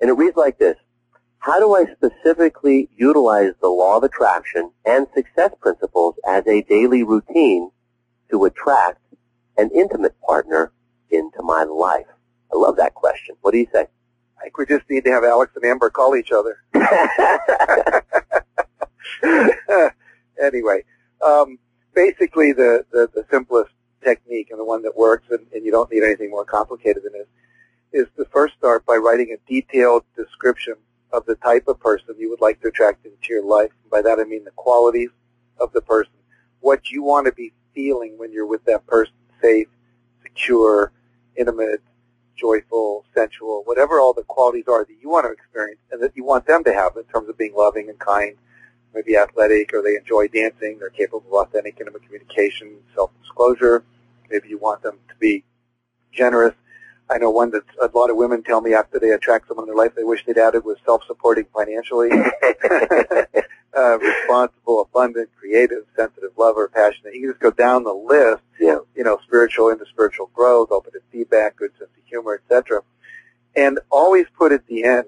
And it reads like this. How do I specifically utilize the law of attraction and success principles as a daily routine to attract an intimate partner into my life? I love that question. What do you say? I think we just need to have Alex and Amber call each other. Anyway, basically the simplest technique and the one that works, and you don't need anything more complicated than this, is to first start by writing a detailed description of the type of person you would like to attract into your life. And by that I mean the qualities of the person, what you want to be feeling when you're with that person, safe, secure, intimate, joyful, sensual, whatever all the qualities are that you want to experience and that you want them to have in terms of being loving and kind, maybe athletic, or they enjoy dancing, they're capable of authentic, intimate communication, self-disclosure. Maybe you want them to be generous. I know one that a lot of women tell me after they attract someone in their life they wish they'd added was self-supporting financially, responsible, abundant, creative, sensitive, lover, passionate. You can just go down the list, spiritual, into spiritual growth, open to feedback, good sense of humor, etc. And always put at the end,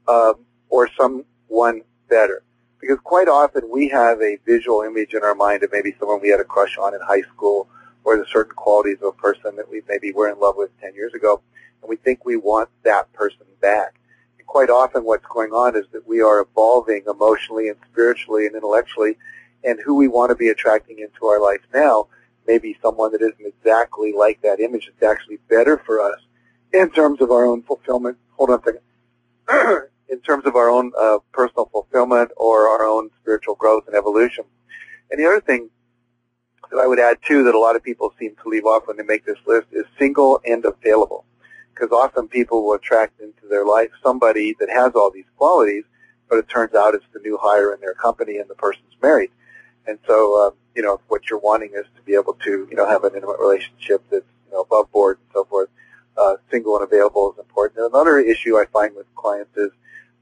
or someone better. Because quite often we have a visual image in our mind of maybe someone we had a crush on in high school, or the certain qualities of a person that we maybe were in love with 10 years ago, and we think we want that person back. And quite often what's going on is that we are evolving emotionally and spiritually and intellectually, and who we want to be attracting into our life now may be someone that isn't exactly like that image. It's actually better for us in terms of our own fulfillment. Hold on a second. In terms of our own personal fulfillment or our own spiritual growth and evolution. And the other thing that I would add, too, that a lot of people seem to leave off when they make this list is single and available. Because often people will attract into their life somebody that has all these qualities, but it turns out it's the new hire in their company and the person's married. And so, what you're wanting is to be able to, have an intimate relationship that's, above board and so forth. Single and available is important. And another issue I find with clients is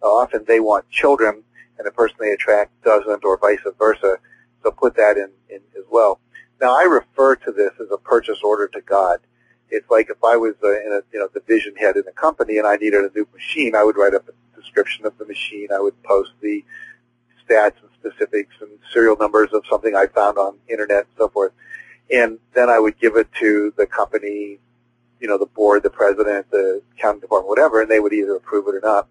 often they want children and the person they attract doesn't, or vice versa. So put that in as well. Now, I refer to this as a purchase order to God. It's like if I was division head in a company and I needed a new machine, I would write up a description of the machine. I would post the stats and specifics and serial numbers of something I found on internet and so forth. And then I would give it to the company, the board, the president, the accounting department, whatever, and they would either approve it or not.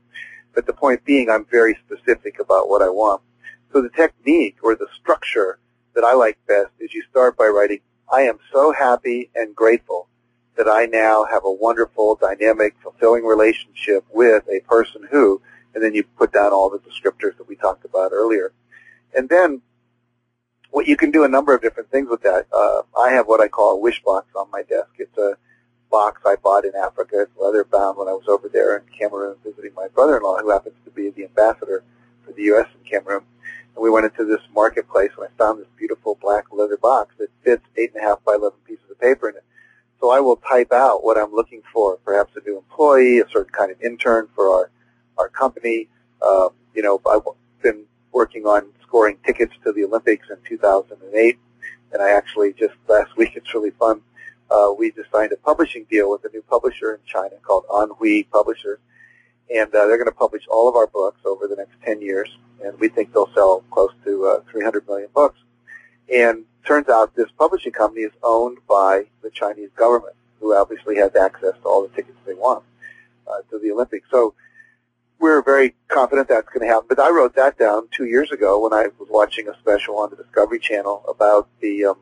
But the point being, I'm very specific about what I want. So the technique or the structure that I like best is you start by writing, I am so happy and grateful that I now have a wonderful, dynamic, fulfilling relationship with a person who, and then you put down all the descriptors that we talked about earlier. And then what you can do a number of different things with that. I have what I call a wish box on my desk. It's a box I bought in Africa. It's leather bound when I was over there in Cameroon visiting my brother-in-law, who happens to be the ambassador for the U.S. in Cameroon. And we went into this marketplace and I found this beautiful black leather box that fits 8.5 by 11 pieces of paper in it. So I will type out what I'm looking for, perhaps a new employee, a certain kind of intern for our company. I've been working on scoring tickets to the Olympics in 2008, and I actually just last week, it's really fun, we just signed a publishing deal with a new publisher in China called Anhui Publishers, and they're going to publish all of our books over the next 10 years, and we think they'll sell close to 300 million books. And turns out this publishing company is owned by the Chinese government, who obviously has access to all the tickets they want to the Olympics. So we're very confident that's going to happen. But I wrote that down 2 years ago when I was watching a special on the Discovery Channel about the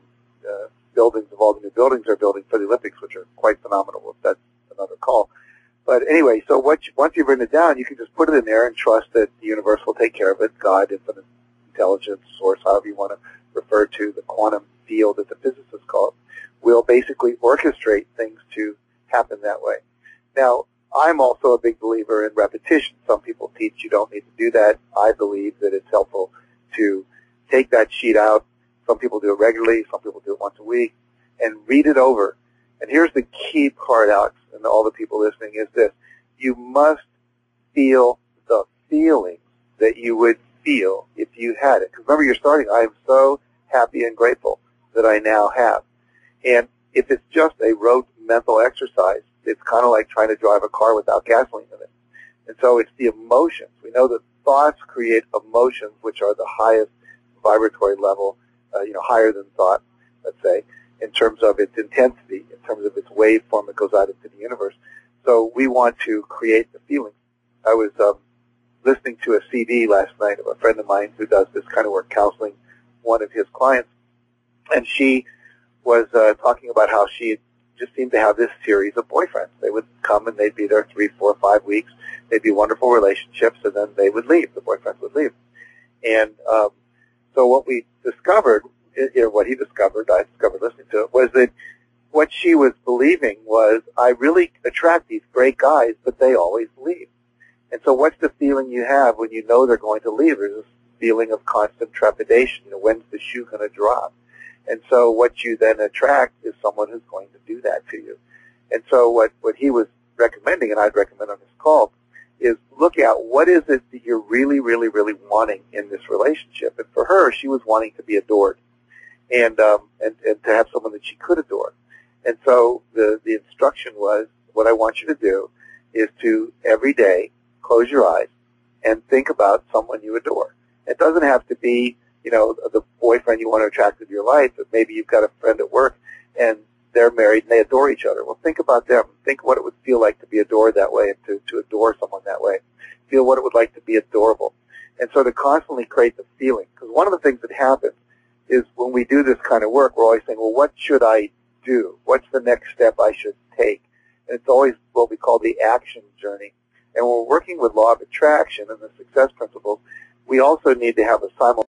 buildings of all the new buildings they're building for the Olympics, which are quite phenomenal. That's another call. But anyway, so once you've written it down, you can just put it in there and trust that the universe will take care of it. God, infinite intelligence, source, however you want to refer to the quantum field that the physicists call it, will basically orchestrate things to happen that way. Now, I'm also a big believer in repetition. Some people teach you don't need to do that. I believe that it's helpful to take that sheet out. Some people do it regularly. Some people do it once a week. And read it over. And here's the key part, Alex, and all the people listening, is this. You must feel the feeling that you would feel if you had it. Because remember, you're starting, I am so happy and grateful that I now have. And if it's just a rote mental exercise, it's kind of like trying to drive a car without gasoline in it. And so it's the emotions. We know that thoughts create emotions, which are the highest vibratory level, higher than thought, let's say, in terms of its intensity, in terms of its waveform that goes out into the universe. So we want to create the feelings. I was listening to a CD last night of a friend of mine who does this kind of work, counseling one of his clients, and she was talking about how she just seemed to have this series of boyfriends. They would come and they'd be there 3, 4, 5 weeks. They'd be wonderful relationships, and then they would leave. The boyfriends would leave. And so what we discovered, what he discovered, I discovered listening to it, was that what she was believing was, I really attract these great guys, but they always leave. And so what's the feeling you have when you know they're going to leave? There's this feeling of constant trepidation. When's the shoe going to drop? And so what you then attract is someone who's going to do that to you. And so what he was recommending, and I'd recommend on this call, is look at what is it that you're really, really, really wanting in this relationship. And for her, she was wanting to be adored and to have someone that she could adore. And so the instruction was, what I want you to do is to every day close your eyes and think about someone you adore. It doesn't have to be, the boyfriend you want to attract into your life, but maybe you've got a friend at work and they're married and they adore each other. Well, think about them. Think what it would feel like to be adored that way and to adore someone that way. Feel what it would like to be adorable. And so to constantly create the feeling. Because one of the things that happens is when we do this kind of work, we're always saying, well, what should I do? What's the next step I should take? And it's always what we call the action journey. And when we're working with law of attraction and the success principles, we also need to have a simultaneous